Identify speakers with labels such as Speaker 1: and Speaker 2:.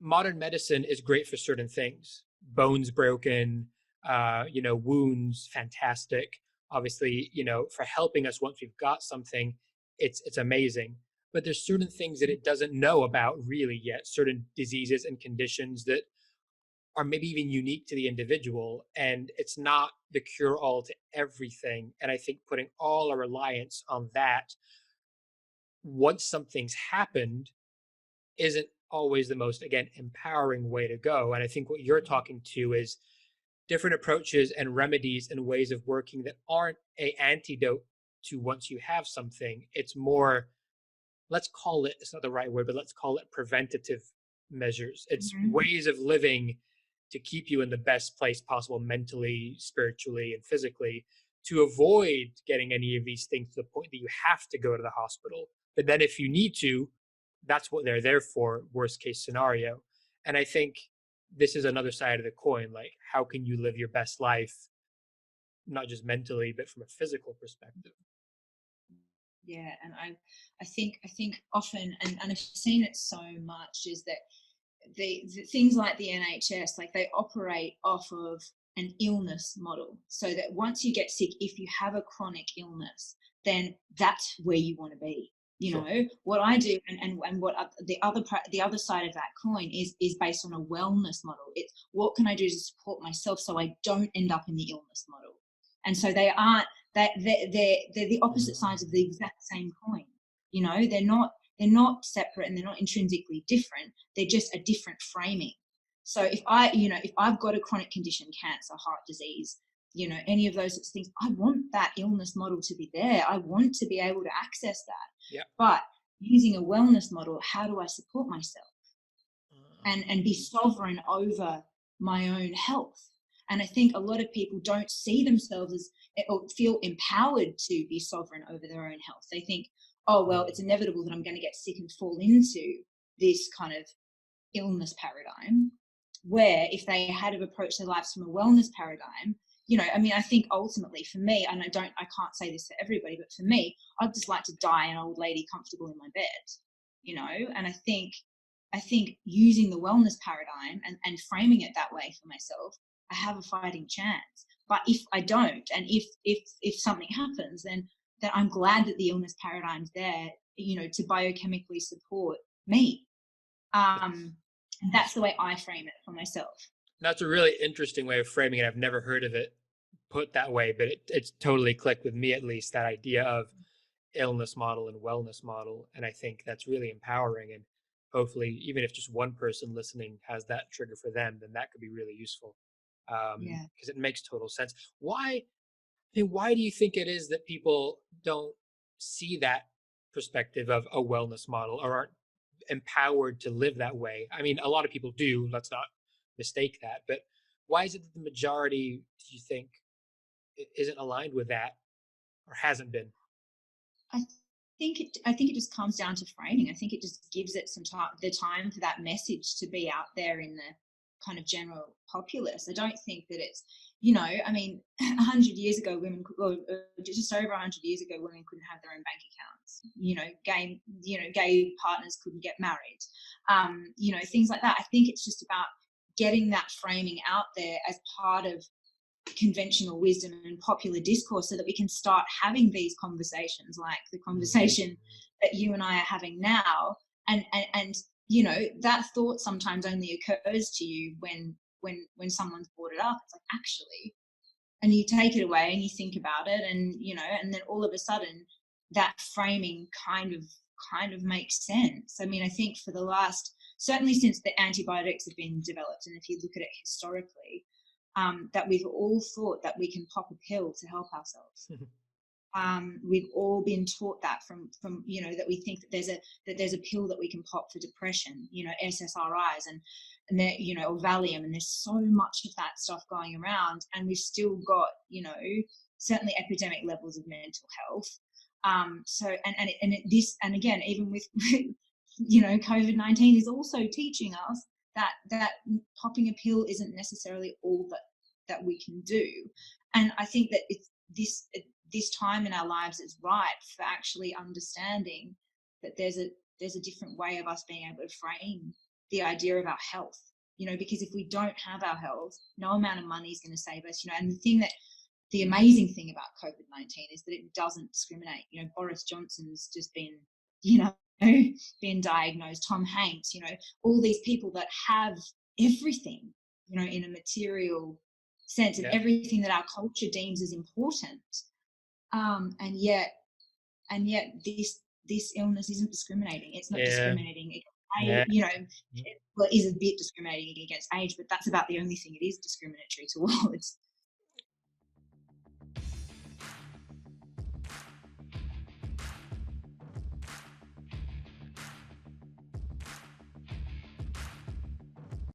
Speaker 1: modern medicine is great for certain things. Bones broken, wounds, fantastic. Obviously, for helping us once we've got something, it's amazing. But there's certain things that it doesn't know about really yet, certain diseases and conditions that are maybe even unique to the individual, and it's not the cure all to everything. And I think putting all our reliance on that once something's happened isn't always the most, again, empowering way to go. And I think what you're talking to is different approaches and remedies and ways of working that aren't a antidote to once you have something. It's more, let's call it, it's not the right word, but let's call it preventative measures. It's ways of living to keep you in the best place possible, mentally, spiritually, and physically, to avoid getting any of these things to the point that you have to go to the hospital. But then if you need to, that's what they're there for, worst case scenario. And I think this is another side of the coin. Like, how can you live your best life, not just mentally, but from a physical perspective?
Speaker 2: Yeah, and I think often, and I've seen it so much, is that the things like the NHS, like they operate off of an illness model, so that once you get sick, if you have a chronic illness, then that's where you want to be.
Speaker 1: Sure.
Speaker 2: What I do, and what the other side of that coin is based on a wellness model. It's what can I do to support myself so I don't end up in the illness model. And so they aren't that they're the opposite sides of the exact same coin. They're not separate, and they're not intrinsically different. They're just a different framing. So if I've got a chronic condition, cancer, heart disease, any of those sorts of things, I want that illness model to be there. I want to be able to access that.
Speaker 1: Yeah.
Speaker 2: But using a wellness model, how do I support myself and be sovereign over my own health? And I think a lot of people don't see themselves as, or feel empowered to be sovereign over their own health. They think, oh, well, it's inevitable that I'm going to get sick and fall into this kind of illness paradigm, where if they had to approach their lives from a wellness paradigm, I think ultimately for me, and I can't say this for everybody, but for me, I'd just like to die an old lady comfortable in my bed, and I think using the wellness paradigm and framing it that way for myself, I have a fighting chance. But if I don't, and if something happens, then I'm glad that the illness paradigm's there, to biochemically support me. And that's the way I frame it for myself.
Speaker 1: That's a really interesting way of framing it. I've never heard of it put that way, but it's totally clicked with me, at least, that idea of illness model and wellness model. And I think that's really empowering. And hopefully, even if just one person listening has that trigger for them, then that could be really useful. Because it makes total sense. Why do you think it is that people don't see that perspective of a wellness model, or aren't empowered to live that way? I mean, a lot of people do. Let's not mistake that. But why is it that the majority, do you think, isn't aligned with that, or hasn't been?
Speaker 2: I think it just comes down to framing. I think it just gives it the time for that message to be out there in the kind of general populace. I don't think that it's, 100 years ago, women, or just over 100 years ago, women couldn't have their own bank accounts. Gay partners couldn't get married. Things like that. I think it's just about getting that framing out there as part of conventional wisdom and popular discourse, so that we can start having these conversations, like the conversation that you and I are having now. And that thought sometimes only occurs to you when someone's brought it up. It's like, actually, and you take it away and you think about it, and then all of a sudden that framing kind of makes sense. I mean, I think for the last, certainly since the antibiotics have been developed, and if you look at it historically, that we've all thought that we can pop a pill to help ourselves. We've all been taught that from that we think that there's a pill that we can pop for depression, SSRIs and there, or Valium, and there's so much of that stuff going around, and we've still got, certainly epidemic levels of mental health. So and again, even with COVID-19 is also teaching us that popping a pill isn't necessarily all that we can do. And I think that it's this time in our lives is right for actually understanding that there's a different way of us being able to frame the idea of our health, because if we don't have our health, no amount of money is going to save us, and the amazing thing about COVID-19 is that it doesn't discriminate. Boris Johnson's just been, you know, been diagnosed, Tom Hanks, all these people that have everything, in a material sense, and
Speaker 1: Yeah.
Speaker 2: everything that our culture deems as important. And yet this illness isn't discriminating. It's not
Speaker 1: Yeah.
Speaker 2: discriminating against
Speaker 1: Yeah.
Speaker 2: well, it is a bit discriminating against age, but that's about the only thing it is discriminatory towards.